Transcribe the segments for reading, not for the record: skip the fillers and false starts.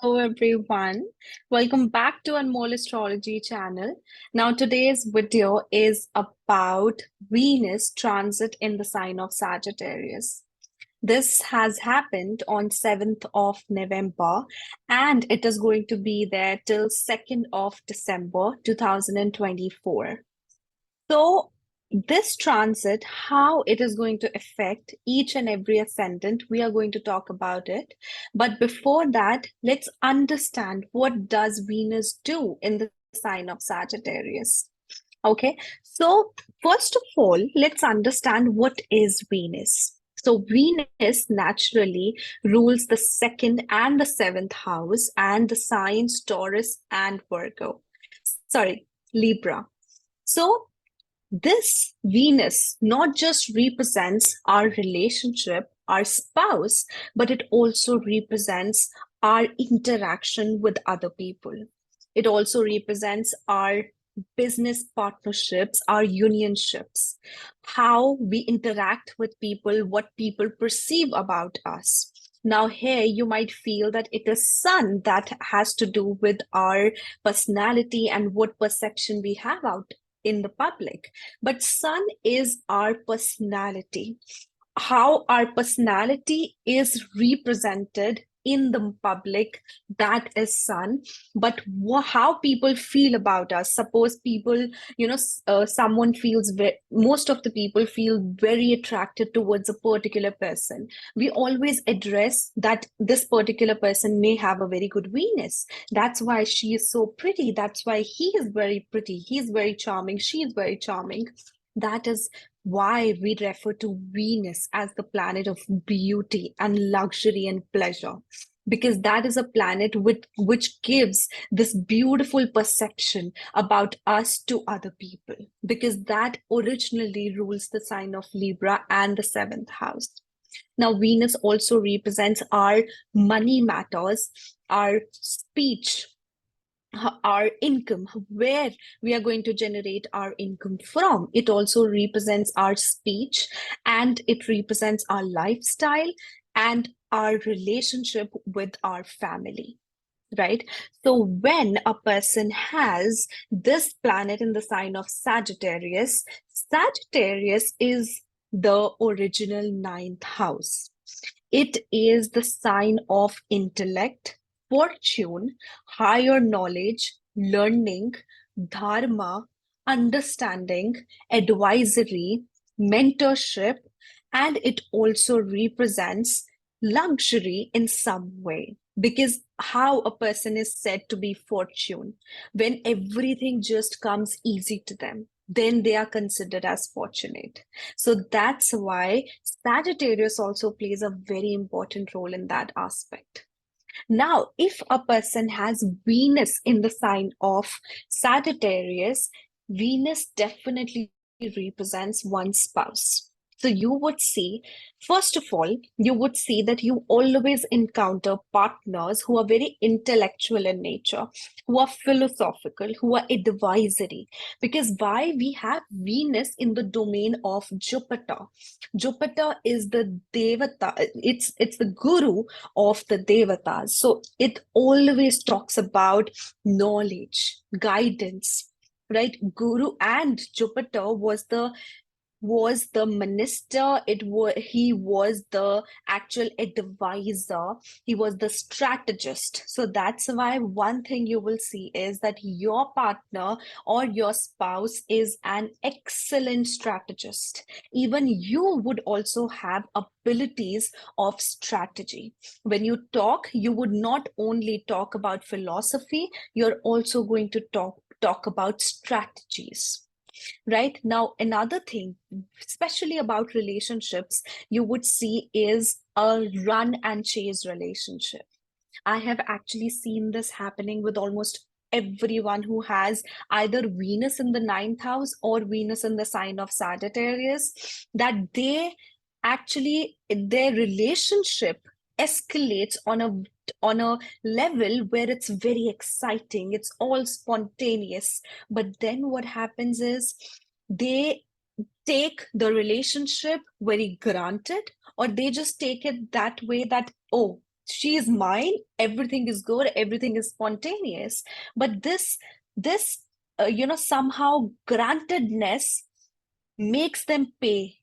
Hello everyone. Welcome back to Anmoll Astrology channel. Now today's video is about Venus transit in the sign of Sagittarius. This has happened on 7th of November and it is going to be there till 2nd of December 2024. So this transit, how it is going to affect each and every ascendant, we are going to talk about it. But before that, let's understand what does Venus do in the sign of Sagittarius. Okay, so first of all, let's understand what is Venus. So Venus naturally rules the second and the seventh house and the signs Taurus and Virgo. Sorry, Libra. So this Venus not just represents our relationship, our spouse, but it also represents our interaction with other people. It also represents our business partnerships, our unionships, how we interact with people, what people perceive about us. Now, here you might feel that it is sun that has to do with our personality and what perception we have out in the public. But sun is our personality, how our personality is represented in the public, that is sun. But how people feel about us, suppose people, someone feels most of the people feel very attracted towards a particular person, we always address that this particular person may have a very good Venus, that's why she is so pretty, that's why he is very pretty, he is very charming, she is very charming. That is why we refer to Venus as the planet of beauty and luxury and pleasure, because that is a planet which gives this beautiful perception about us to other people, because that originally rules the sign of Libra and the seventh house. Now, Venus also represents our money matters, our speech, our income, where we are going to generate our income from. It also represents our speech and it represents our lifestyle and our relationship with our family, right? So when a person has this planet in the sign of Sagittarius, Sagittarius is the original ninth house. It is the sign of intellect, fortune, higher knowledge, learning, dharma, understanding, advisory, mentorship, and it also represents luxury in some way. Because how a person is said to be fortune, when everything just comes easy to them, then they are considered as fortunate. So that's why Sagittarius also plays a very important role in that aspect. Now, if a person has Venus in the sign of Sagittarius, Venus definitely represents one's spouse. So you would see, first of all, you would see that you always encounter partners who are very intellectual in nature, who are philosophical, who are advisory. Because why? We have Venus in the domain of Jupiter. Jupiter is the Devata, it's the guru of the Devatas. So it always talks about knowledge, guidance, right? Guru and Jupiter was the minister, he was the actual advisor, he was the strategist. So that's why one thing you will see is that your partner or your spouse is an excellent strategist. Even you would also have abilities of strategy. When you talk, you would not only talk about philosophy, you're also going to talk about strategies. Right now, another thing, especially about relationships, you would see is a run and chase relationship. I have actually seen this happening with almost everyone who has either Venus in the ninth house or Venus in the sign of Sagittarius, that they actually, their relationship escalates on a level where it's very exciting, it's all spontaneous. But then what happens is they take the relationship very granted, or they just take it that way that, oh, she is mine, everything is good, everything is spontaneous. But this somehow grantedness makes them pay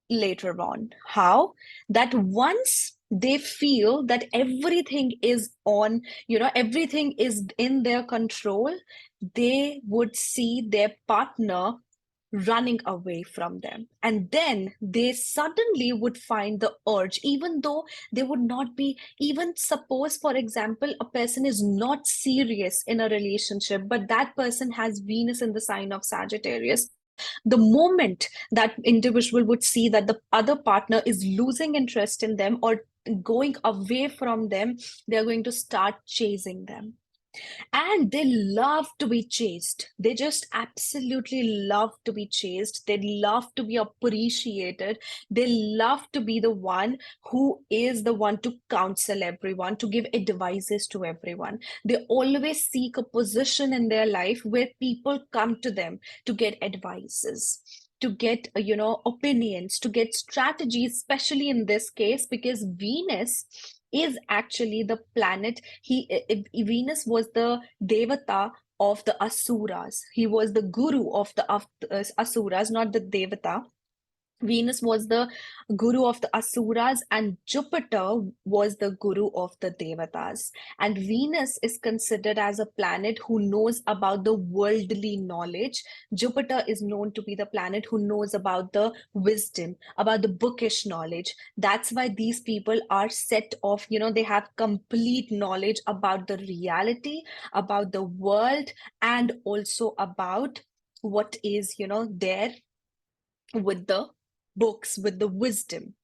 later on. How? That once they feel that everything is on, everything is in their control, they would see their partner running away from them. And then they suddenly would find the urge, even though they would not be, even suppose, for example, a person is not serious in a relationship, but that person has Venus in the sign of Sagittarius. The moment that individual would see that the other partner is losing interest in them or going away from them, they're going to start chasing them. And they love to be chased. They just absolutely love to be chased. They love to be appreciated. They love to be the one who is the one to counsel everyone, to give advices to everyone. They always seek a position in their life where people come to them to get advices, to get opinions, to get strategies, especially in this case because Venus is actually the planet. Venus was the devata of the asuras. He was the guru of the asuras, not the devata. Venus was the guru of the Asuras, and Jupiter was the guru of the Devatas. And Venus is considered as a planet who knows about the worldly knowledge. Jupiter is known to be the planet who knows about the wisdom, about the bookish knowledge. That's why these people are set off, they have complete knowledge about the reality, about the world, and also about what is, there with the books, with the wisdom,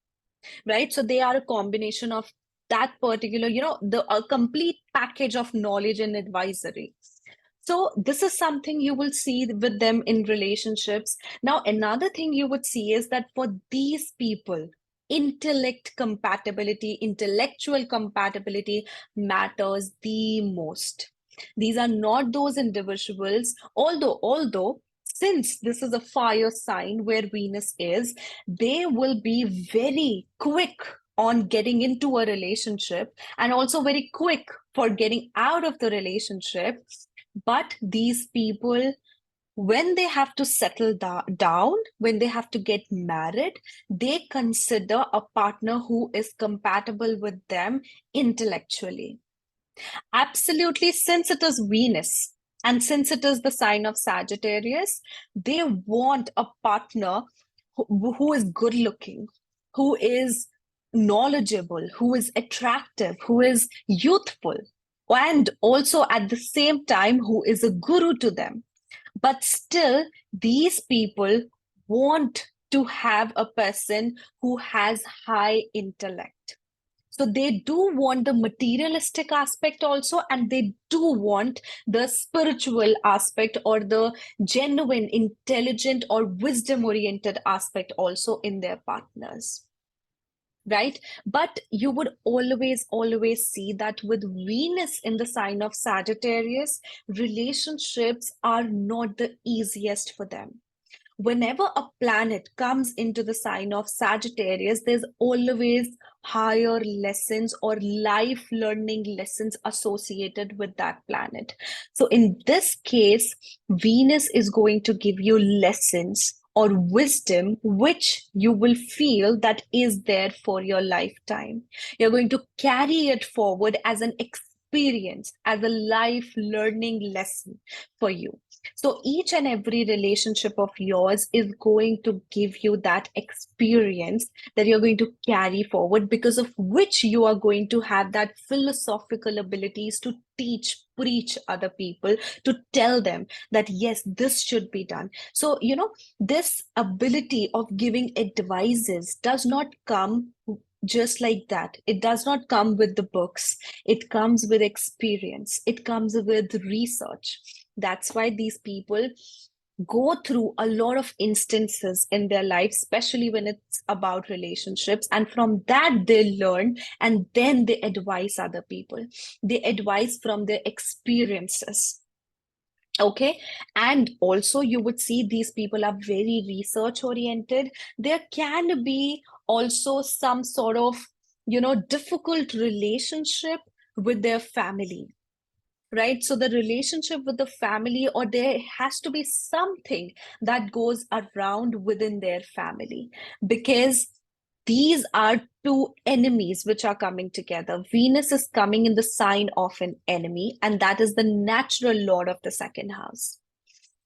right? So they are a combination of that particular, the a complete package of knowledge and advisory. So this is something you will see with them in relationships. Now, another thing you would see is that for these people, intellectual compatibility matters the most. These are not those individuals, although since this is a fire sign where Venus is, they will be very quick on getting into a relationship and also very quick for getting out of the relationship. But these people, when they have to settle down, when they have to get married, they consider a partner who is compatible with them intellectually. Absolutely, since it is Venus and since it is the sign of Sagittarius, they want a partner who is good looking, who is knowledgeable, who is attractive, who is youthful, and also at the same time, who is a guru to them. But still, these people want to have a person who has high intellect. So they do want the materialistic aspect also, and they do want the spiritual aspect or the genuine, intelligent, or wisdom oriented aspect also in their partners. Right? But you would always see that with Venus in the sign of Sagittarius, relationships are not the easiest for them. Whenever a planet comes into the sign of Sagittarius, there's always higher lessons or life learning lessons associated with that planet. So in this case, Venus is going to give you lessons or wisdom which you will feel that is there for your lifetime. You're going to carry it forward as an experience, as a life learning lesson for you. So each and every relationship of yours is going to give you that experience that you're going to carry forward, because of which you are going to have that philosophical abilities to teach, preach other people, to tell them that yes, this should be done. So, this ability of giving advices does not come just like that. It does not come with the books. It comes with experience. It comes with research. That's why these people go through a lot of instances in their life, especially when it's about relationships. And from that, they learn and then they advise other people. They advise from their experiences. Okay. And also, you would see these people are very research oriented. There can be also some sort of difficult relationship with their family, right? So the relationship with the family, or there has to be something that goes around within their family, because these are two enemies which are coming together. Venus is coming in the sign of an enemy, and that is the natural lord of the second house.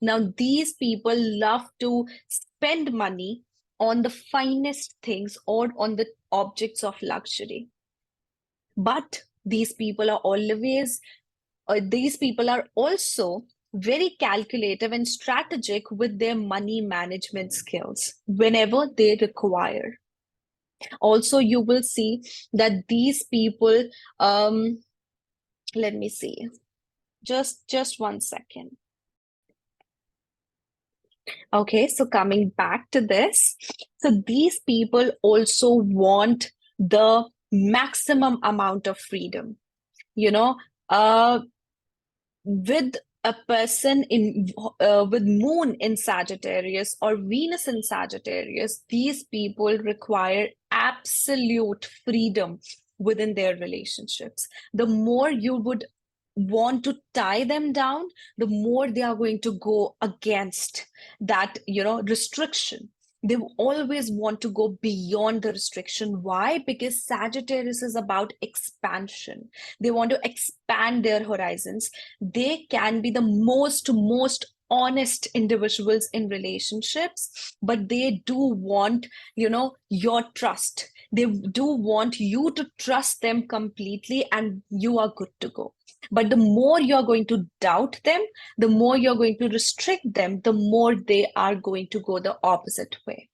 Now, these people love to spend money on the finest things or on the objects of luxury. But these people are also very calculative and strategic with their money management skills whenever they require. Also, you will see that these people, let me see, just 1 second. Okay, so coming back to this, so these people also want the maximum amount of freedom. You know, uh, with a person with moon in Sagittarius or Venus in Sagittarius, these people require absolute freedom within their relationships. The more you would want to tie them down, the more they are going to go against that, restriction. They always want to go beyond the restriction. Why? Because Sagittarius is about expansion. They want to expand their horizons. They can be the most honest individuals in relationships, but they do want, your trust. They do want you to trust them completely, and you are good to go. But the more you're going to doubt them, the more you're going to restrict them, the more they are going to go the opposite way.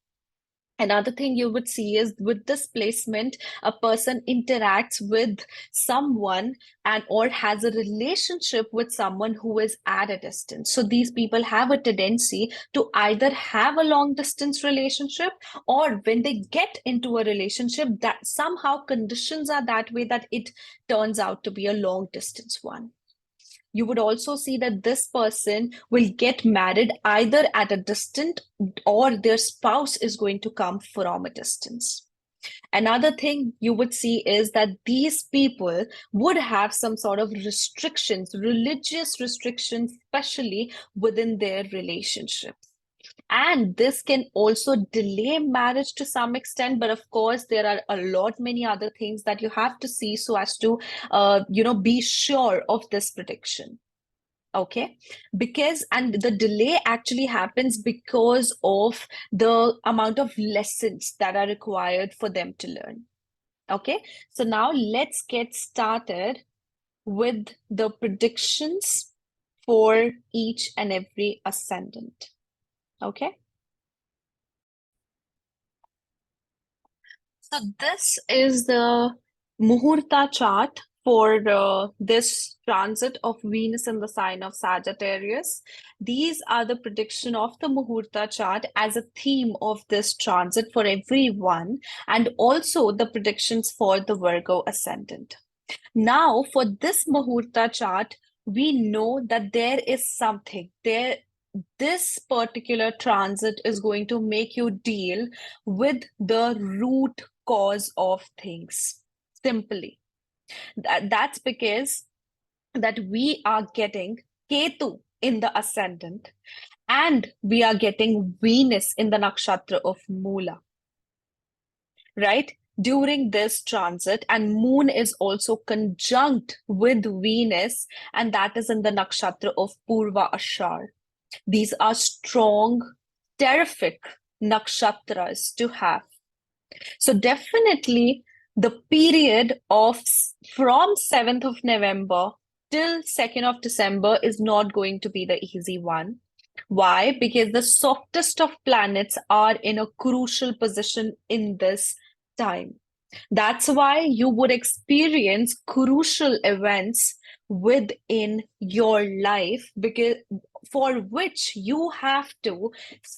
Another thing you would see is with this placement, a person interacts with someone and or has a relationship with someone who is at a distance. So these people have a tendency to either have a long distance relationship, or when they get into a relationship, that somehow conditions are that way that it turns out to be a long distance one. You would also see that this person will get married either at a distance, or their spouse is going to come from a distance. Another thing you would see is that these people would have some sort of restrictions, religious restrictions, especially within their relationships. And this can also delay marriage to some extent, but of course there are a lot many other things that you have to see so as to be sure of this prediction. Okay, because and the delay actually happens because of the amount of lessons that are required for them to learn. Okay, so now let's get started with the predictions for each and every ascendant. Okay, so this is the Muhurata chart for this transit of Venus in the sign of Sagittarius. These are the prediction of the Muhurata chart as a theme of this transit for everyone, and also the predictions for the Virgo ascendant. Now, for this Muhurata chart, we know that there is something there. This particular transit is going to make you deal with the root cause of things. Simply. That's because that we are getting Ketu in the ascendant, and we are getting Venus in the nakshatra of Mula, right? During this transit, and Moon is also conjunct with Venus, and that is in the nakshatra of Purva Ashar. These are strong, terrific nakshatras to have. So definitely the period of from 7th of November till 2nd of December is not going to be the easy one. Why? Because the softest of planets are in a crucial position in this time. That's why you would experience crucial events within your life, because for which you have to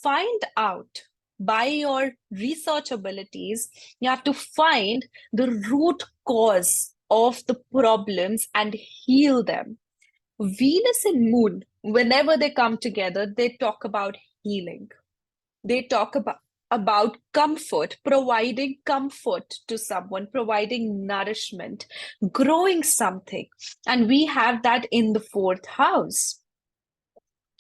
find out by your research abilities, you have to find the root cause of the problems and heal them. Venus and Moon, whenever they come together, they talk about healing. They talk about comfort, providing comfort to someone, providing nourishment, growing something. And we have that in the fourth house.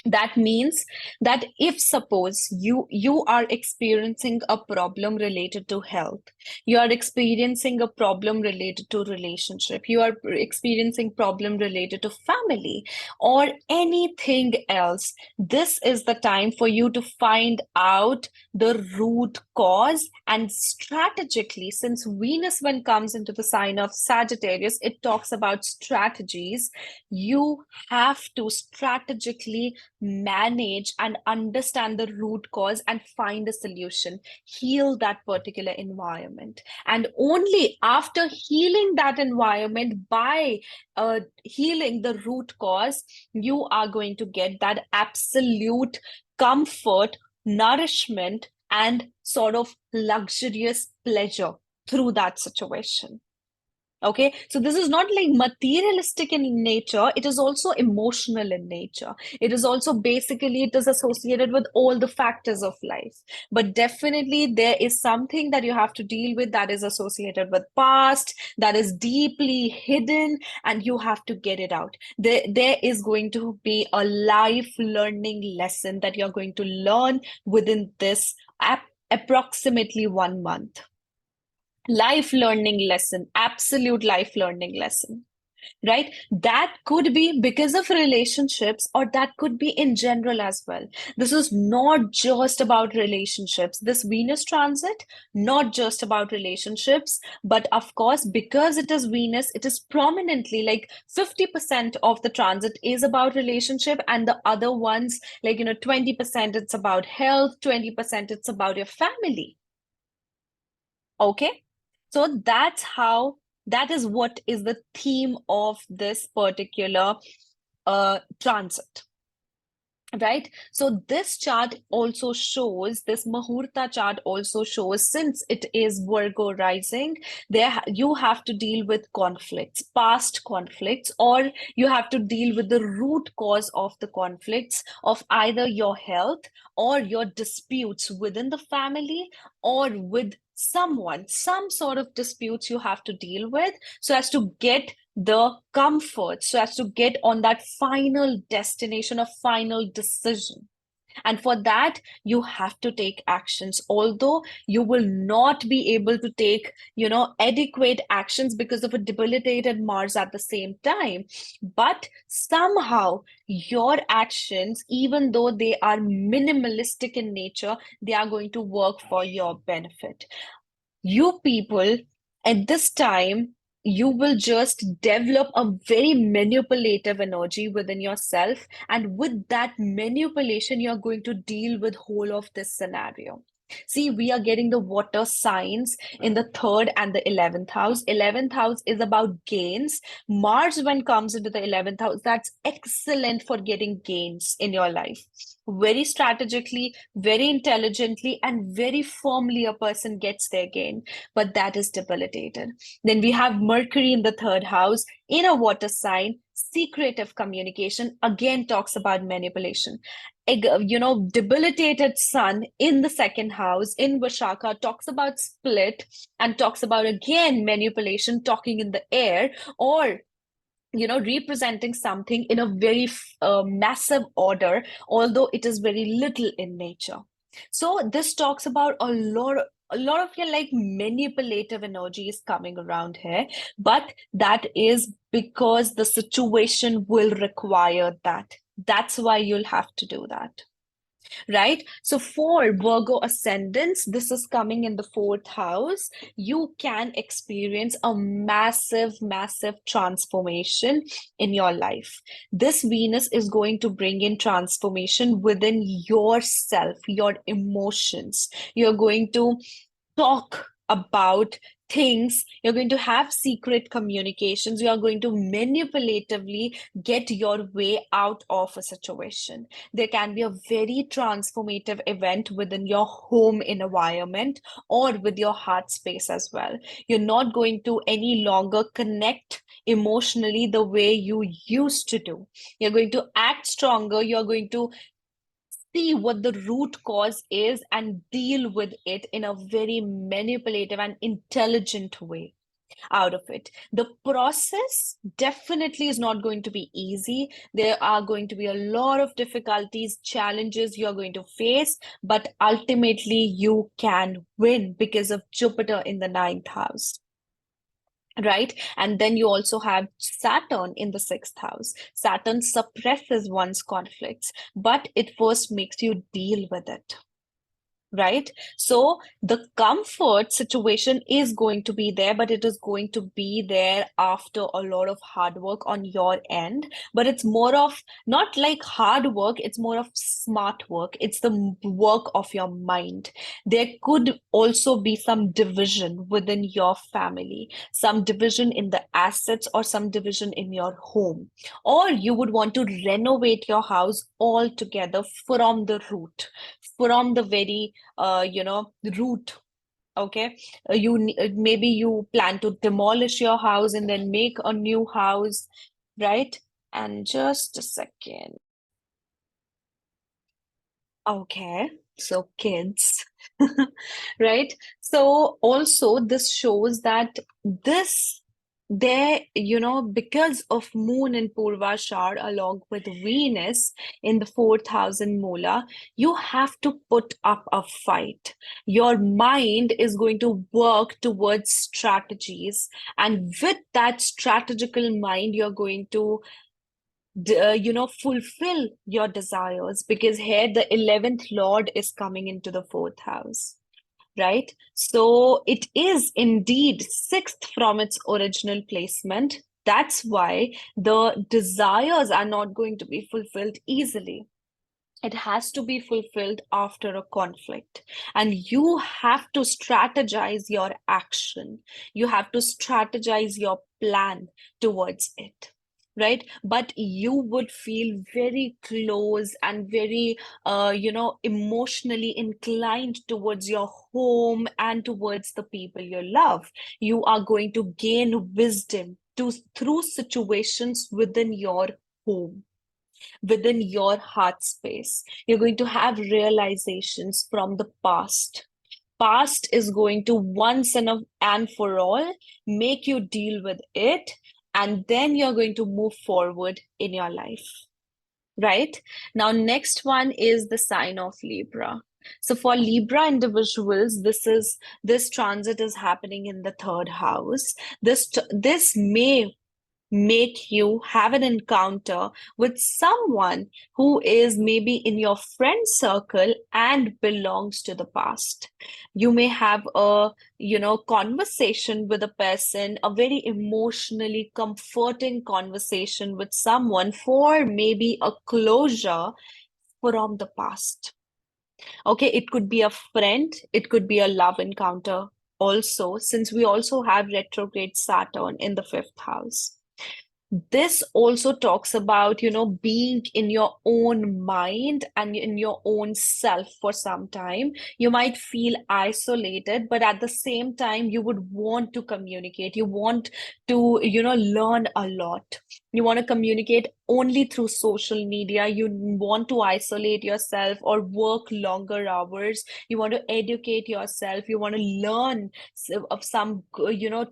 That means that if suppose you are experiencing a problem related to health, you are experiencing a problem related to relationship, you are experiencing problem related to family or anything else, this is the time for you to find out the root cause. And strategically, since Venus, when comes into the sign of Sagittarius, it talks about strategies. You have to strategically manage and understand the root cause and find a solution, heal that particular environment. And only after healing that environment, by healing the root cause, you are going to get that absolute comfort, nourishment, and sort of luxurious pleasure through that situation. Okay, so this is not like materialistic in nature, it is also emotional in nature. It is also basically, it is associated with all the factors of life. But definitely there is something that you have to deal with that is associated with past, that is deeply hidden, and you have to get it out. There is going to be a life learning lesson that you're going to learn within this approximately 1 month. Life learning lesson, absolute life learning lesson, right? That could be because of relationships, or that could be in general as well. This is not just about relationships. This Venus transit, not just about relationships, but of course, because it is Venus, it is prominently like 50% of the transit is about relationship, and the other ones, like, 20% it's about health, 20% it's about your family. Okay? So that is what is the theme of this particular transit. Right? So this chart also shows, this Muhurata chart also shows, since it is Virgo rising, you have to deal with conflicts, past conflicts, or you have to deal with the root cause of the conflicts of either your health or your disputes within the family or with someone, some sort of disputes you have to deal with, so as to get the comfort, so as to get on that final destination, a final decision. And for that, you have to take actions, although you will not be able to take, adequate actions because of a debilitated Mars at the same time. But somehow your actions, even though they are minimalistic in nature, they are going to work for your benefit. You people, at this time, you will just develop a very manipulative energy within yourself, and with that manipulation you're going to deal with whole of this scenario. See, we are getting the water signs in the 3rd and the 11th house. 11th house is about gains. Mars, when comes into the 11th house, that's excellent for getting gains in your life. Very strategically, very intelligently, and very firmly a person gets their gain, but that is debilitated. Then we have Mercury in the 3rd house in a water sign. Secretive communication again talks about manipulation. Debilitated Sun in the 2nd house in Vishaka talks about split and talks about again manipulation, talking in the air, or representing something in a very massive order, although it is very little in nature. So this talks about a lot of your like manipulative energy is coming around here, but that is because the situation will require that. That's why you'll have to do that. Right? So for Virgo ascendants, this is coming in the 4th house. You can experience a massive, massive transformation in your life. This Venus is going to bring in transformation within yourself, your emotions. You're going to talk about things, you're going to have secret communications, you are going to manipulatively get your way out of a situation. There can be a very transformative event within your home environment or with your heart space as well. You're not going to any longer connect emotionally the way you used to do. You're going to act stronger, you're going to see what the root cause is and deal with it in a very manipulative and intelligent way out of it. The process definitely is not going to be easy. There are going to be a lot of difficulties, challenges you're going to face, but ultimately you can win because of Jupiter in the ninth house. Right? And then you also have Saturn in the sixth house. Saturn suppresses one's conflicts, but it first makes you deal with it. Right? So the comfort situation is going to be there, but it is going to be there after a lot of hard work on your end. But it's more of not like hard work, it's more of smart work. It's the work of your mind. There could also be some division within your family, some division in the assets, or some division in your home. Or you would want to renovate your house altogether from the root, from the very root. Okay. Maybe you plan to demolish your house and then make a new house, right? And just a second. Okay, so kids, right? So also this shows that this there, because of Moon in Purvashar along with Venus in the fourth house in Moola, you have to put up a fight. Your mind is going to work towards strategies, and with that strategical mind, you're going to fulfill your desires, because here the 11th lord is coming into the fourth house, right? So it is indeed sixth from its original placement. That's why the desires are not going to be fulfilled easily. It has to be fulfilled after a conflict. And you have to strategize your action. You have to strategize your plan towards it. Right? But you would feel very close and very, emotionally inclined towards your home and towards the people you love. You are going to gain wisdom through situations within your home, within your heart space. You're going to have realizations from the past. Past is going to and for all make you deal with it, and then you're going to move forward in your life. Right? Now, next one is the sign of Libra. So for Libra individuals, this transit is happening in the third house. This may make you have an encounter with someone who is maybe in your friend circle and belongs to the past. You may have a, conversation with a person, a very emotionally comforting conversation with someone for maybe a closure from the past. Okay, it could be a friend, it could be a love encounter also, since we also have retrograde Saturn in the fifth house. This also talks about, being in your own mind and in your own self for some time. You might feel isolated, but at the same time, you would want to communicate. You want to, learn a lot. You want to communicate only through social media. You want to isolate yourself or work longer hours. You want to educate yourself. You want to learn of some,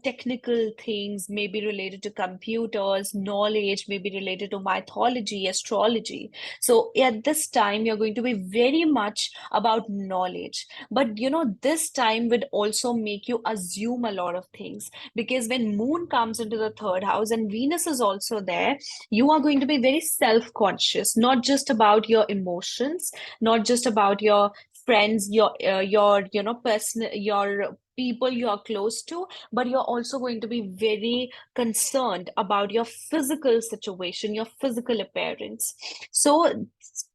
technical things, maybe related to computers, knowledge, maybe related to mythology, astrology. So at this time, you're going to be very much about knowledge. But, this time would also make you assume a lot of things, because when Moon comes into the third house and Venus is also there, you are going to be very self-conscious, not just about your emotions, not just about your friends, your person, your people you are close to, but you're also going to be very concerned about your physical situation, your physical appearance. So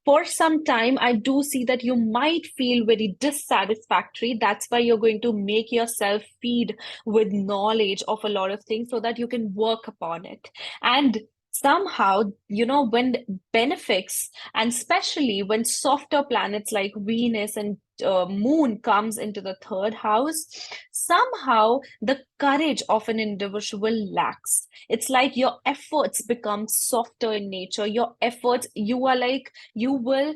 for some time, I do see that you might feel very dissatisfactory. That's why you're going to make yourself feed with knowledge of a lot of things so that you can work upon it. And somehow, when benefics, and especially when softer planets like Venus and Moon comes into the third house, somehow the courage of an individual lacks. It's like your efforts become softer in nature. Your efforts, you are like, you will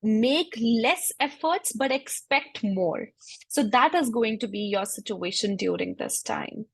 make less efforts but expect more. So that is going to be your situation during this time.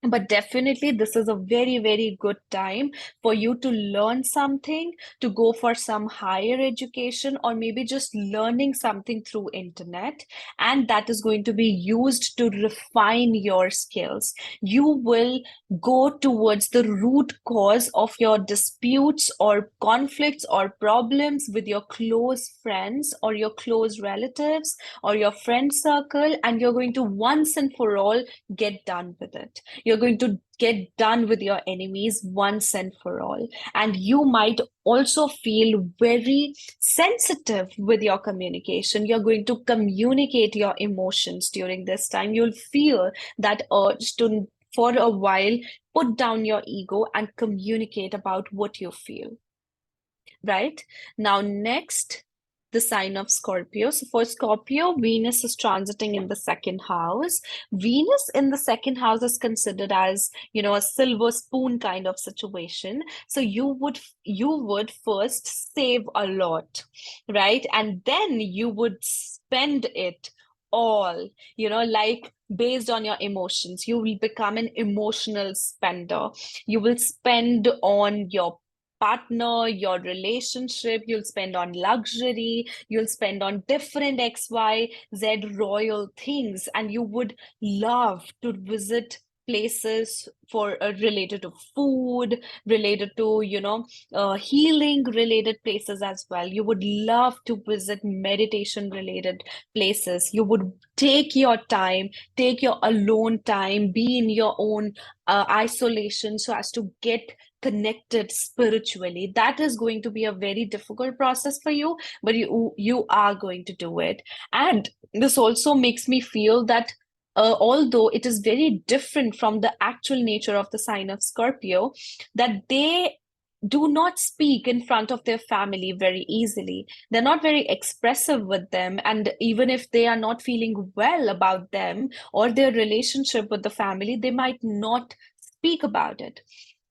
But definitely, this is a very, very good time for you to learn something, to go for some higher education, or maybe just learning something through internet. And that is going to be used to refine your skills. You will go towards the root cause of your disputes or conflicts or problems with your close friends or your close relatives or your friend circle, and you're going to once and for all get done with it. You're going to get done with your enemies once and for all. And you might also feel very sensitive with your communication. You're going to communicate your emotions during this time. You'll feel that urge to, for a while, put down your ego and communicate about what you feel. Right? Now, next, the sign of Scorpio. So for Scorpio, Venus is transiting in the second house. Venus in the second house is considered as, a silver spoon kind of situation. So you would first save a lot, right? And then you would spend it all, like based on your emotions. You will become an emotional spender. You will spend on your partner, your relationship, you'll spend on luxury, you'll spend on different XYZ royal things, and you would love to visit places for related to food, related to, healing related places as well. You would love to visit meditation related places. You would take your time, take your alone time, be in your own isolation so as to get connected spiritually. That is going to be a very difficult process for you, but you are going to do it. And this also makes me feel that although it is very different from the actual nature of the sign of Scorpio, that they do not speak in front of their family very easily. They're not very expressive with them. And even if they are not feeling well about them or their relationship with the family, they might not speak about it.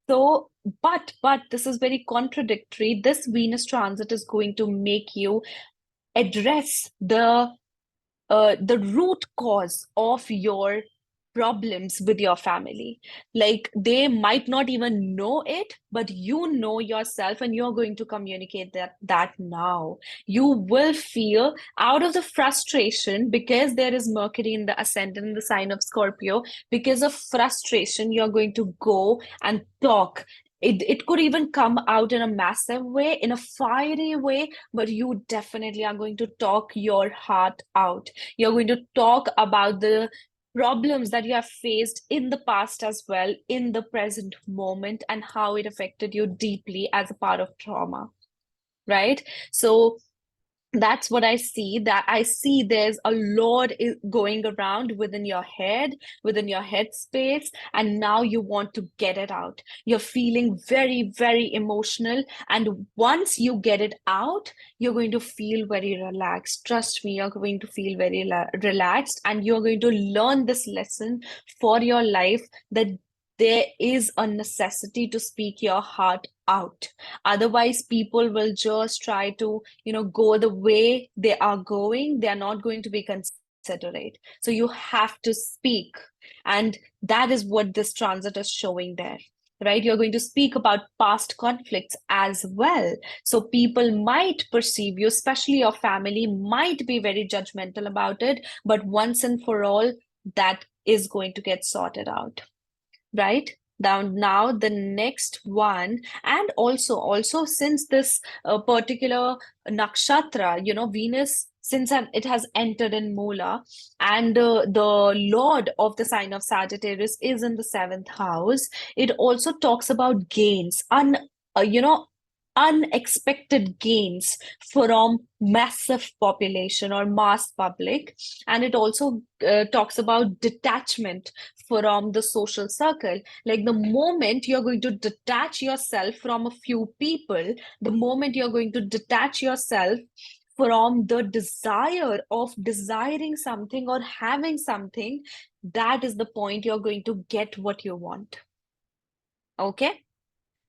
So, but this is very contradictory. This Venus transit is going to make you address the root cause of your problems with your family. Like they might not even know it, but you know yourself and you're going to communicate that now. You will feel out of the frustration because there is Mercury in the ascendant in the sign of Scorpio. Because of frustration, you're going to go and talk. It could even come out in a massive way, in a fiery way, but you definitely are going to talk your heart out. You're going to talk about the problems that you have faced in the past as well, in the present moment, and how it affected you deeply as a part of trauma, right? So that's what I see. That I see there's a lot going around within your head, within your head space, and now you want to get it out. You're feeling very, very emotional, and once you get it out, you're going to feel very relaxed. Trust me, you're going to feel very relaxed, and you're going to learn this lesson for your life, that there is a necessity to speak your heart out. Otherwise, people will just try to, go the way they are going. They are not going to be considerate. So you have to speak. And that is what this transit is showing there. Right? You're going to speak about past conflicts as well. So people might perceive you, especially your family, might be very judgmental about it. But once and for all, that is going to get sorted out. Right? Now the next one, and also since this particular nakshatra, Venus, since it has entered in Moola, and the lord of the sign of Sagittarius is in the seventh house, it also talks about gains, uh, you know unexpected gains from massive population or mass public. And it also talks about detachment from the social circle. Like the moment you're going to detach yourself from a few people, the moment you're going to detach yourself from the desire of desiring something or having something, that is the point you're going to get what you want. Okay?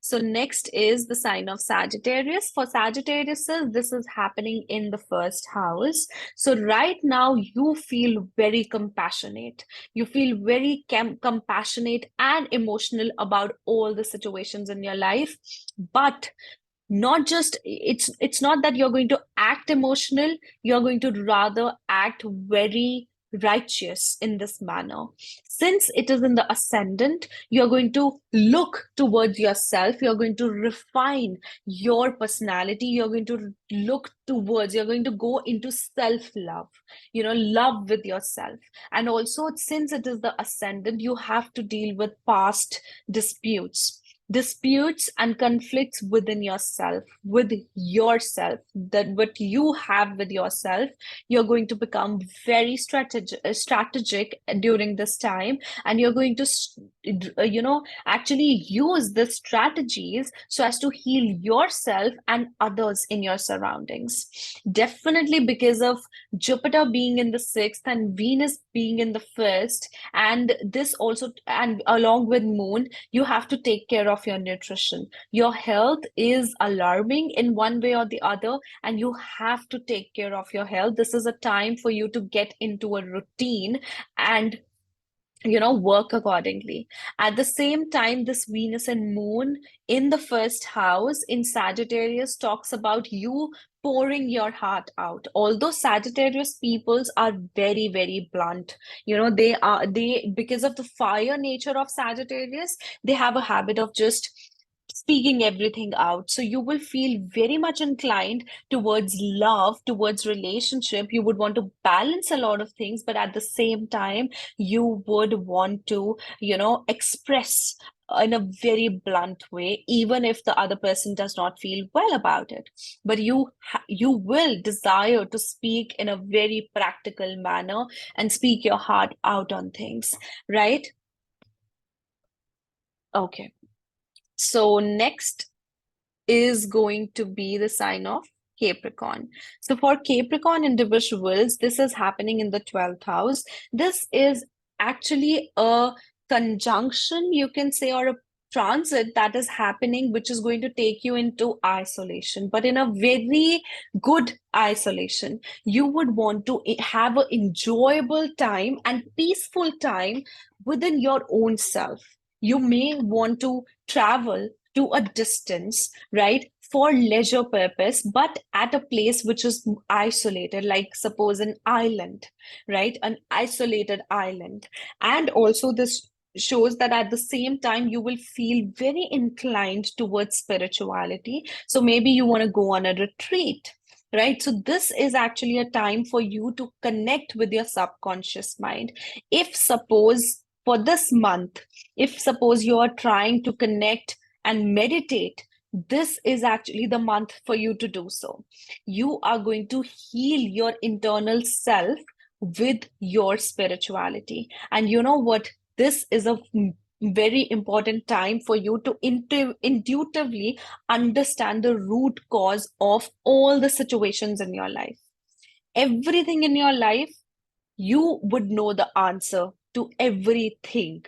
So next is the sign of Sagittarius. For Sagittarius, this is happening in the first house. So right now you feel very compassionate. You feel very compassionate and emotional about all the situations in your life. But not just, it's not that you're going to act emotional, you're going to rather act very righteous in this manner. Since it is in the ascendant, you're going to look towards yourself, you're going to refine your personality, you're going to look towards, you're going to go into self love, love with yourself. And also, since it is the ascendant, you have to deal with past disputes and conflicts within yourself, with yourself, that what you have with yourself. You're going to become very strategic during this time, and you're going to actually use the strategies so as to heal yourself and others in your surroundings. Definitely, because of Jupiter being in the sixth and Venus being in the first, and this also, and along with Moon, you have to take care of your nutrition. Your health is alarming in one way or the other, and you have to take care of your health. This is a time for you to get into a routine and work accordingly. At the same time, this Venus and Moon in the first house in Sagittarius talks about you pouring your heart out. Although Sagittarius peoples are very, very blunt, they because of the fire nature of Sagittarius, they have a habit of just speaking everything out. So you will feel very much inclined towards love, towards relationship. You would want to balance a lot of things, but at the same time, you would want to, express in a very blunt way, even if the other person does not feel well about it. But you will desire to speak in a very practical manner and speak your heart out on things, right? Okay. So next is going to be the sign of Capricorn. So for Capricorn individuals, this is happening in the 12th house. This is actually a conjunction, you can say, or a transit that is happening, which is going to take you into isolation, but in a very good isolation. You would want to have an enjoyable time and peaceful time within your own self. You may want to travel to a distance, right, for leisure purpose, but at a place which is isolated, like suppose an island, right, an isolated island. And also, this shows that at the same time you will feel very inclined towards spirituality. So maybe you want to go on a retreat, right? So this is actually a time for you to connect with your subconscious mind. If suppose for this month, if suppose you are trying to connect and meditate, this is actually the month for you to do so. You are going to heal your internal self with your spirituality. And you know what? This is a very important time for you to intuitively understand the root cause of all the situations in your life. Everything in your life, you would know the answer to everything.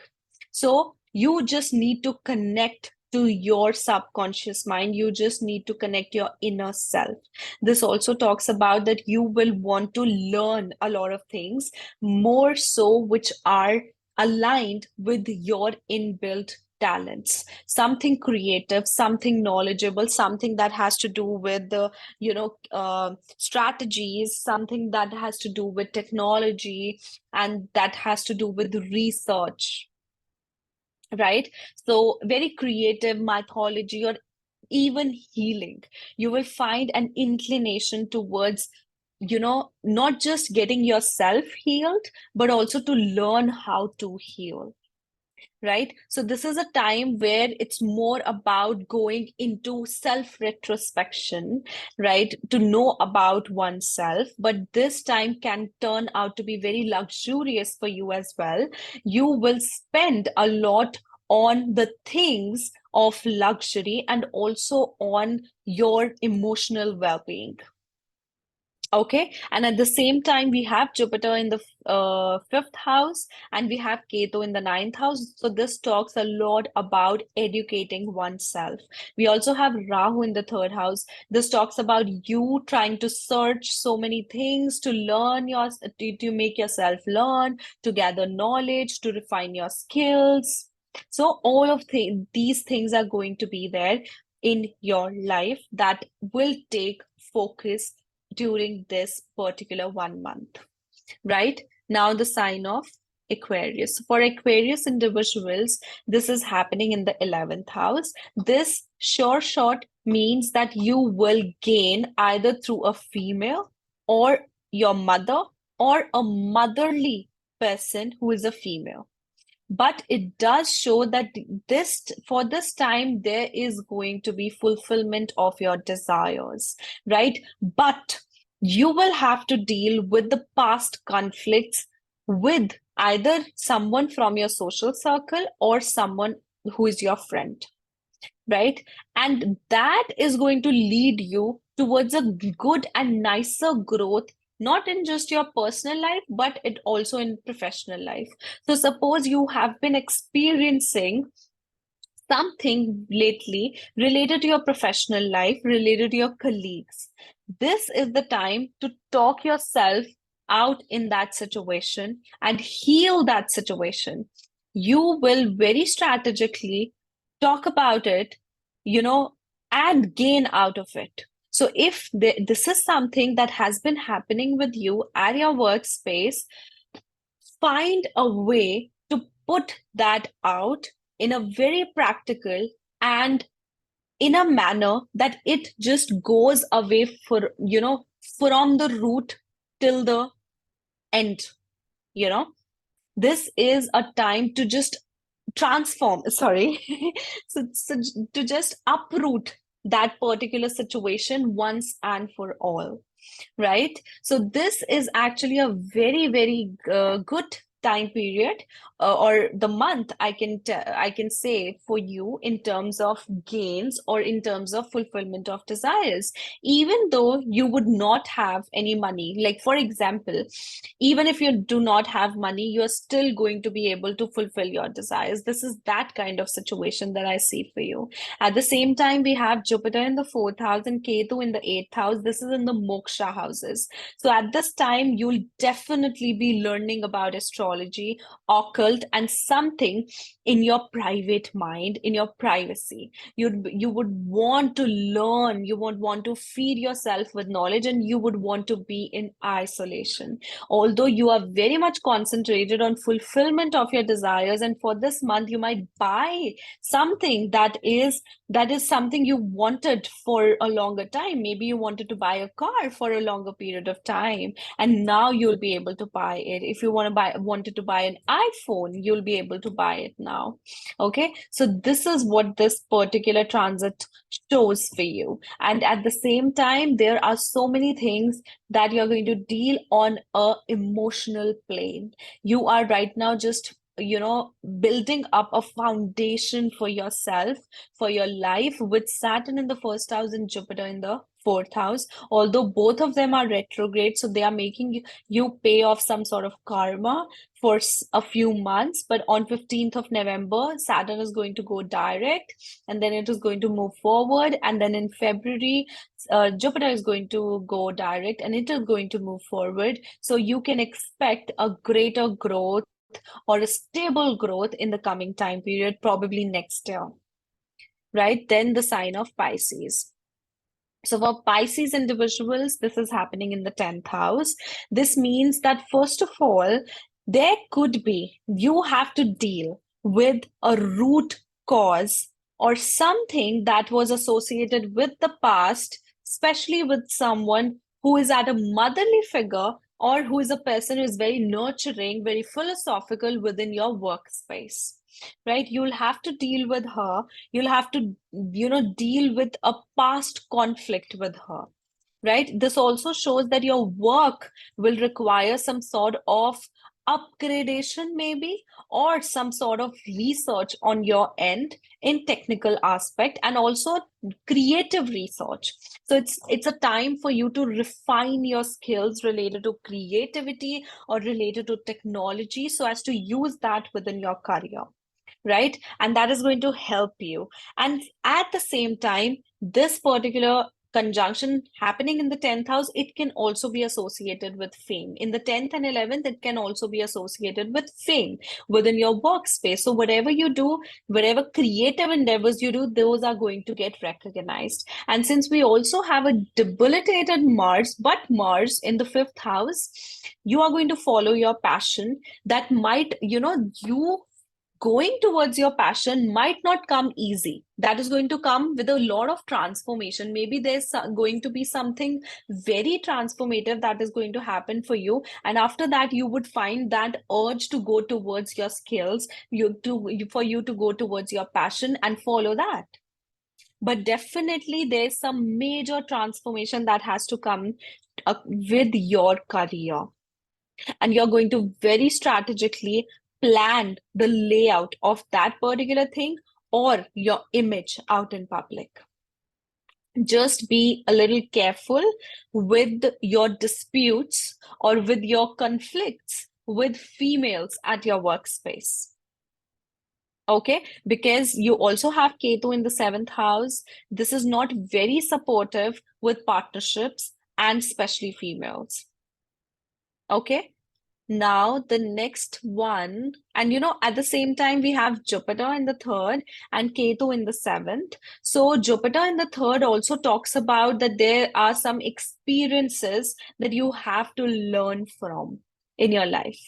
So you just need to connect to your subconscious mind. You just need to connect your inner self. This also talks about that you will want to learn a lot of things, more so which are aligned with your inbuilt talents, something creative, something knowledgeable, something that has to do with the strategies, something that has to do with technology, and that has to do with research, right? So very creative, mythology, or even healing. You will find an inclination towards not just getting yourself healed, but also to learn how to heal, right? So this is a time where it's more about going into self-retrospection, right? To know about oneself, but this time can turn out to be very luxurious for you as well. You will spend a lot on the things of luxury and also on your emotional well-being. Okay, and at the same time, we have Jupiter in the fifth house, and we have Ketu in the ninth house. So this talks a lot about educating oneself. We also have Rahu in the third house. This talks about you trying to search so many things to learn to make yourself learn, to gather knowledge, to refine your skills. So all of these things are going to be there in your life that will take focus during this particular 1 month, right? Now, the sign of Aquarius. For Aquarius individuals, this is happening in the 11th house. This sure shot means that you will gain either through a female or your mother or a motherly person who is a female. But it does show that for this time there is going to be fulfillment of your desires, right? But you will have to deal with the past conflicts with either someone from your social circle or someone who is your friend, right? And that is going to lead you towards a good and nicer growth, not in just your personal life, but it also in professional life. So suppose you have been experiencing something lately related to your professional life, related to your colleagues. This is the time to talk yourself out in that situation and heal that situation. You will very strategically talk about it, you know, and gain out of it. So if this is something that has been happening with you at your workspace, find a way to put that out in a very practical and in a manner that it just goes away from the root till the end, you know. This is a time to just transform, sorry, so to just uproot that particular situation once and for all, right? So this is actually a very, very good time period, or the month I can say for you in terms of gains or in terms of fulfillment of desires, even though you would not have any money. Like for example, even if you do not have money, you're still going to be able to fulfill your desires. This is that kind of situation that I see for you. At the same time, we have Jupiter in the fourth house and Ketu in the eighth house. This is in the moksha houses. So at this time, you'll definitely be learning about astrology, occult, and something in your private mind, in your privacy. You would want to learn, you would want to feed yourself with knowledge, and you would want to be in isolation. Although you are very much concentrated on fulfillment of your desires, and for this month, you might buy something that is something you wanted for a longer time. Maybe you wanted to buy a car for a longer period of time, and now you'll be able to buy it. If you wanted to buy an iPhone, you'll be able to buy it now. Okay, so this is what this particular transit shows for you. And at the same time, there are so many things that you're going to deal on a emotional plane. You are right now just building up a foundation for yourself, for your life, with Saturn in the first house and Jupiter in the fourth house. Although both of them are retrograde, so they are making you pay off some sort of karma for a few months. But on 15th of November, Saturn is going to go direct, and then it is going to move forward. And then in February, Jupiter is going to go direct, and it is going to move forward. So you can expect a greater growth or a stable growth in the coming time period, probably next year, right? Then the sign of Pisces. So for Pisces individuals, this is happening in the 10th house. This means that first of all, you have to deal with a root cause or something that was associated with the past, especially with someone who is at a motherly figure or who is a person who is very nurturing, very philosophical within your workspace, right? You'll have to deal with her. You'll have to, deal with a past conflict with her, right? This also shows that your work will require some sort of upgradation maybe, or some sort of research on your end in technical aspect, and also creative research. So it's a time for you to refine your skills related to creativity or related to technology, so as to use that within your career, right? And that is going to help you. And at the same time, this particular conjunction happening in the 10th house, it can also be associated with fame. In the 10th and 11th, it can also be associated with fame within your workspace. So whatever you do, whatever creative endeavors you do, those are going to get recognized. And since we also have a debilitated Mars, but Mars in the 5th house, you are going to follow your passion. That might, you going towards your passion might not come easy. That is going to come with a lot of transformation. Maybe there's going to be something very transformative that is going to happen for you. And after that, you would find that urge to go towards your skills, for you to go towards your passion and follow that. But definitely there's some major transformation that has to come with your career, and you're going to very strategically plan the layout of that particular thing or your image out in public. Just be a little careful with your disputes or with your conflicts with females at your workspace. Okay, because you also have Ketu in the 7th house. This is not very supportive with partnerships and especially females. Okay, now the next one, and at the same time, we have Jupiter in the 3rd and Ketu in the 7th. So Jupiter in the 3rd also talks about that there are some experiences that you have to learn from in your life,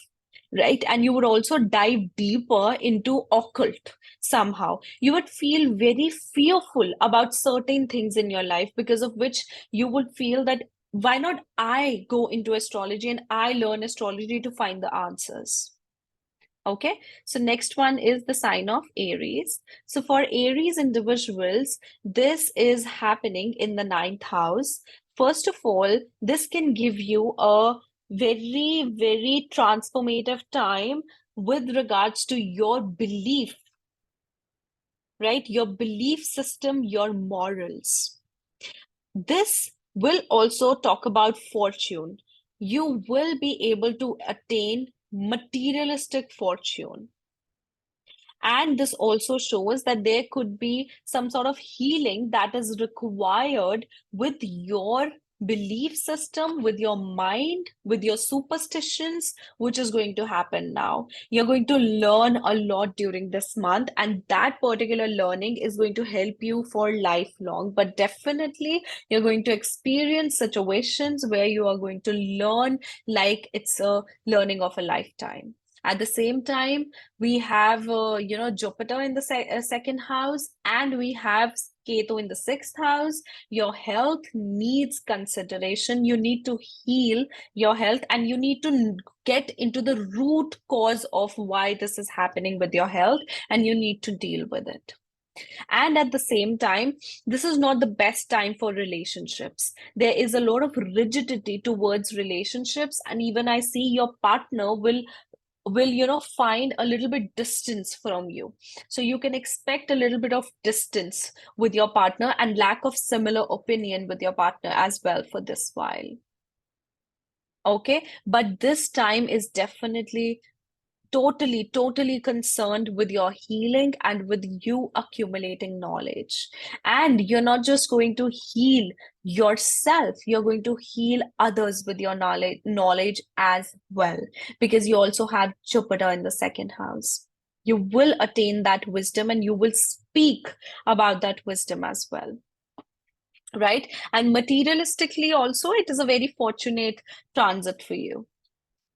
right? And you would also dive deeper into occult somehow. You would feel very fearful about certain things in your life, because of which you would feel that why not I go into astrology and I learn astrology to find the answers. Okay, so next one is the sign of Aries. So for Aries individuals, this is happening in the 9th house. First of all, this can give you a very, very transformative time with regards to your belief, right? Your belief system, your morals. This will also talk about fortune. You will be able to attain materialistic fortune. And this also shows that there could be some sort of healing that is required with your belief system, with your mind, with your superstitions, which is going to happen now. You're going to learn a lot during this month, and that particular learning is going to help you for lifelong. But definitely, you're going to experience situations where you are going to learn like it's a learning of a lifetime. At the same time, we have Jupiter in the 2nd house, and we have Ketu in the 6th house. Your health needs consideration. You need to heal your health, and you need to get into the root cause of why this is happening with your health, and you need to deal with it. And at the same time, this is not the best time for relationships. There is a lot of rigidity towards relationships, and even I see your partner will find a little bit distance from you. So you can expect a little bit of distance with your partner and lack of similar opinion with your partner as well for this while. Okay, but this time is definitely totally concerned with your healing and with you accumulating knowledge. And you're not just going to heal yourself, you're going to heal others with your knowledge as well, because you also have Jupiter in the 2nd house. You will attain that wisdom and you will speak about that wisdom as well, right? And materialistically also, it is a very fortunate transit for you.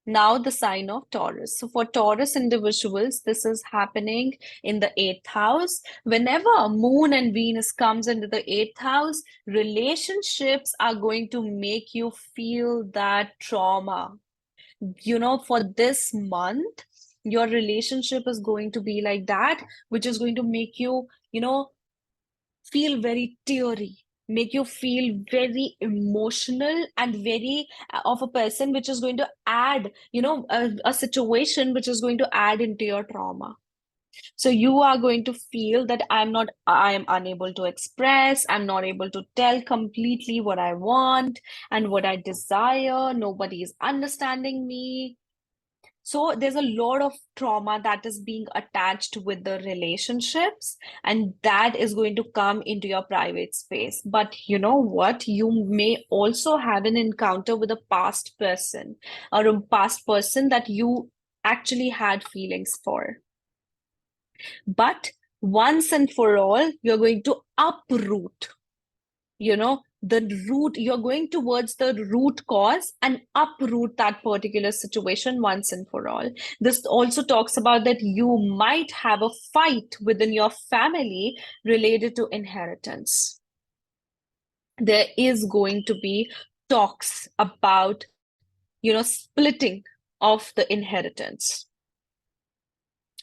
Now the sign of Taurus. So for Taurus individuals, this is happening in the 8th house. Whenever Moon and Venus comes into the 8th house, relationships are going to make you feel that trauma. For this month, your relationship is going to be like that, which is going to make you, feel very teary. make you feel very emotional and very of a person which is going to add, a situation which is going to add into your trauma. So you are going to feel that I am unable to express, I'm not able to tell completely what I want and what I desire. Nobody is understanding me. So there's a lot of trauma that is being attached with the relationships, and that is going to come into your private space. But you know what? You may also have an encounter with a past person or a past person that you actually had feelings for. But once and for all, you're going to uproot, the root, you're going towards the root cause and uproot that particular situation once and for all. This also talks about that you might have a fight within your family related to inheritance. There is going to be talks about, splitting of the inheritance,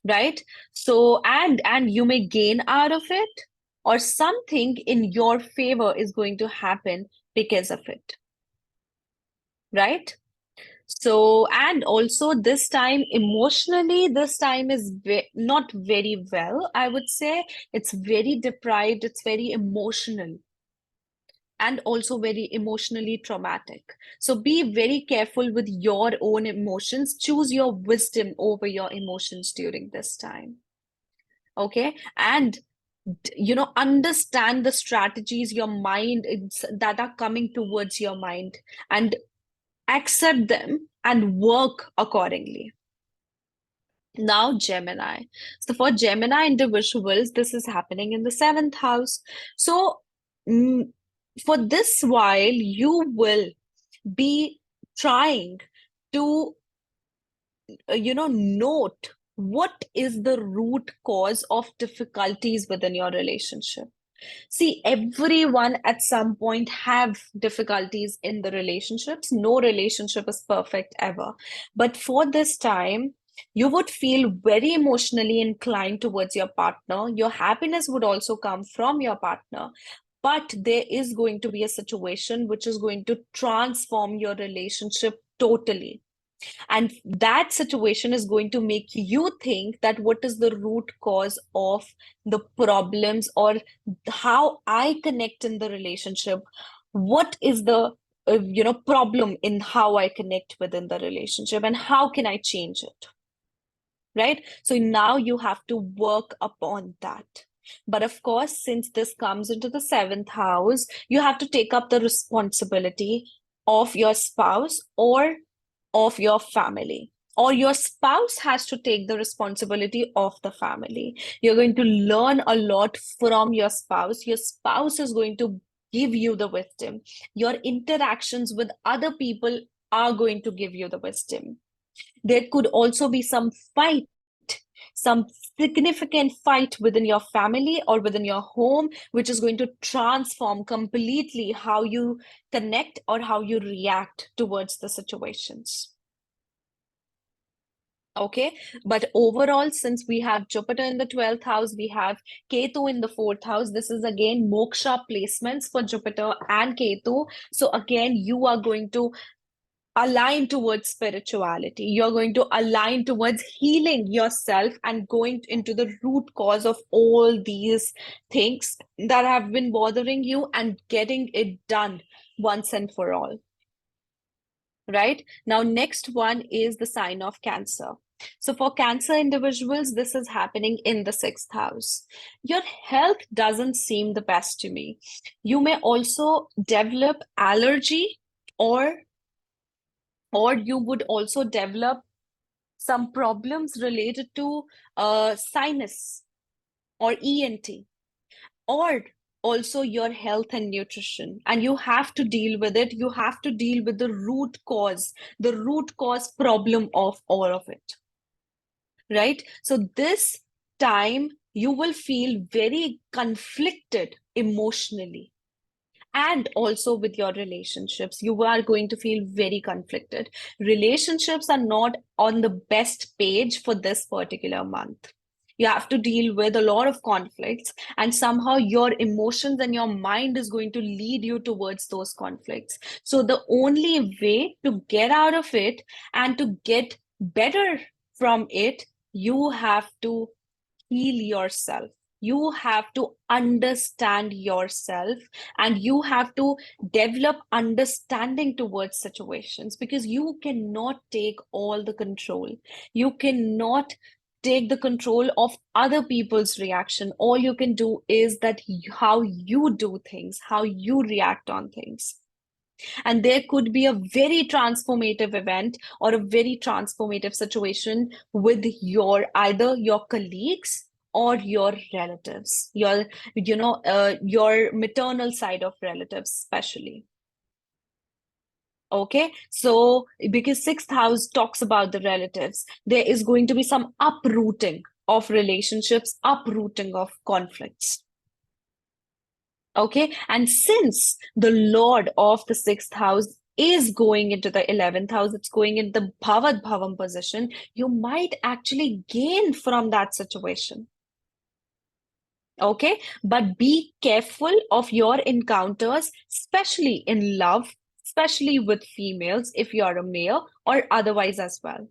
right? So, and you may gain out of it, or something in your favor is going to happen because of it, right? So, and also this time emotionally, this time is not very well, I would say. It's very deprived, it's very emotional, and also very emotionally traumatic. So be very careful with your own emotions. Choose your wisdom over your emotions during this time. Okay. And understand the strategies your mind that are coming towards your mind, and accept them and work accordingly. Now, Gemini. So for Gemini individuals, this is happening in the seventh house. So mm, for this while, you will be trying to note what is the root cause of difficulties within your relationship. See, everyone at some point have difficulties in the relationships. No relationship is perfect ever. But for this time, you would feel very emotionally inclined towards your partner. Your happiness would also come from your partner. But there is going to be a situation which is going to transform your relationship totally. And that situation is going to make you think that what is the root cause of the problems, or how I connect in the relationship. What is the problem in how I connect within the relationship, and how can I change it? Right? So now you have to work upon that. But of course, since this comes into the seventh house, you have to take up the responsibility of your spouse or of your family, or your spouse has to take the responsibility of the family. You're going to learn a lot from your spouse. Your spouse is going to give you the wisdom. Your interactions with other people are going to give you the wisdom. There could also be some fight, some significant fight within your family or within your home, which is going to transform completely how you connect or how you react towards the situations. Okay, but overall, since we have Jupiter in the 12th house, we have Ketu in the 4th house. This is again moksha placements for Jupiter and Ketu. So again, you are going to align towards spirituality. You're going to align towards healing yourself and going into the root cause of all these things that have been bothering you and getting it done once and for all. Right? Now, next one is the sign of Cancer. So for Cancer individuals, this is happening in the 6th house. Your health doesn't seem the best to me. You may also develop allergy, or you would also develop some problems related to sinus or ENT, or also your health and nutrition, and you have to deal with it. You have to deal with the root cause problem of all of it, right? So this time you will feel very conflicted emotionally, and also with your relationships you are going to feel very conflicted. Relationships are not on the best page for this particular month. You have to deal with a lot of conflicts, and somehow your emotions and your mind is going to lead you towards those conflicts. So the only way to get out of it and to get better from it, you have to heal yourself. You have to understand yourself, and you have to develop understanding towards situations, because you cannot take all the control. You cannot take the control of other people's reaction. All you can do is that how you do things, how you react on things. And there could be a very transformative event or a very transformative situation with your either your colleagues or your relatives, your maternal side of relatives, especially. Okay, so because sixth house talks about the relatives, there is going to be some uprooting of relationships, uprooting of conflicts. Okay, and since the Lord of the sixth house is going into the 11th house, it's going in the Bhavad Bhavam position, you might actually gain from that situation. Okay, but be careful of your encounters, especially in love, especially with females, if you are a male, or otherwise as well.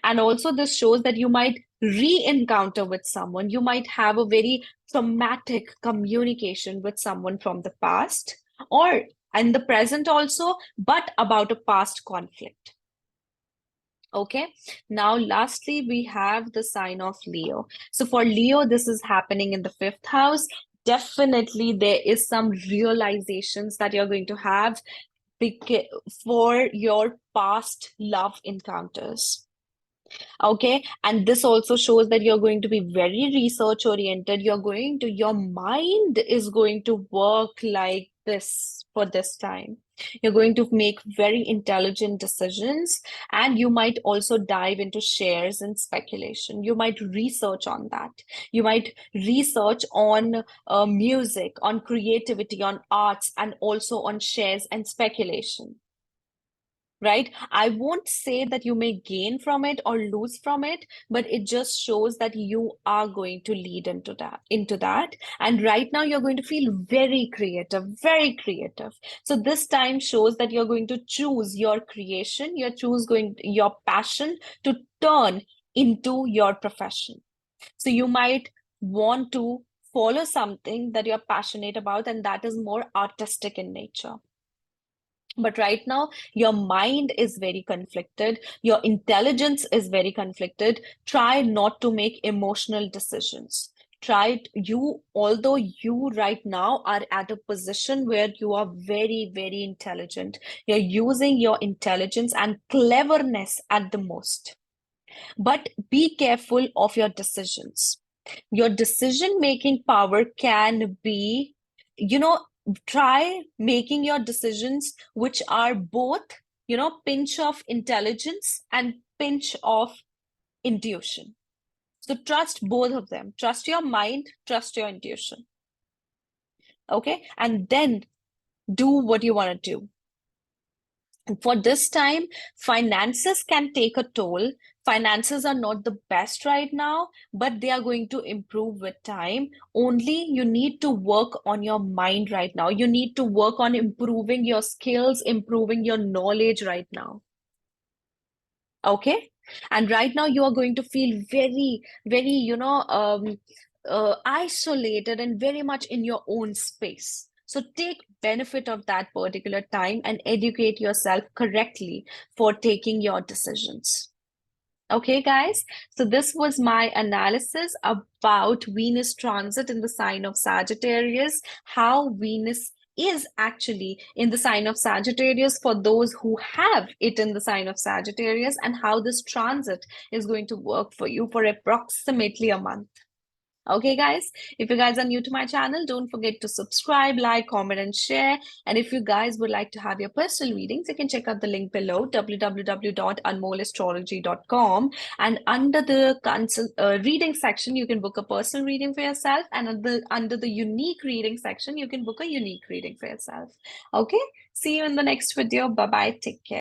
And also, this shows that you might re-encounter with someone. You might have a very traumatic communication with someone from the past or in the present also, but about a past conflict. Okay, now lastly, we have the sign of Leo. So for Leo, this is happening in the fifth house. Definitely, there is some realizations that you're going to have for your past love encounters. Okay, and this also shows that you're going to be very research oriented. Your mind is going to work like this for this time. You're going to make very intelligent decisions, and you might also dive into shares and speculation. You might research on that. You might research on music, on creativity, on arts, and also on shares and speculation. Right? I won't say that you may gain from it or lose from it, but it just shows that you are going to lead into that. And right now you're going to feel very creative, very creative. So this time shows that you're going to choose your creation, your passion to turn into your profession. So you might want to follow something that you're passionate about, and that is more artistic in nature. But right now, your mind is very conflicted. Your intelligence is very conflicted. Try not to make emotional decisions. Although you right now are at a position where you are very, very intelligent. You're using your intelligence and cleverness at the most. But be careful of your decisions. Your decision-making power can be, you know, try making your decisions which are both, pinch of intelligence and pinch of intuition. So trust both of them. Trust your mind, trust your intuition. Okay, and then do what you want to do. And for this time, finances can take a toll. Finances are not the best right now, but they are going to improve with time. Only you need to work on your mind right now. You need to work on improving your skills, improving your knowledge right now. Okay? And right now you are going to feel very, very, isolated and very much in your own space. So take benefit of that particular time and educate yourself correctly for taking your decisions. Okay, guys. So this was my analysis about Venus transit in the sign of Sagittarius, how Venus is actually in the sign of Sagittarius for those who have it in the sign of Sagittarius, and how this transit is going to work for you for approximately a month. Okay, guys, if you guys are new to my channel, don't forget to subscribe, like, comment, and share. And if you guys would like to have your personal readings, you can check out the link below, www.anmollastrology.com. And under the reading section, you can book a personal reading for yourself. And under the unique reading section, you can book a unique reading for yourself. Okay, see you in the next video. Bye-bye. Take care.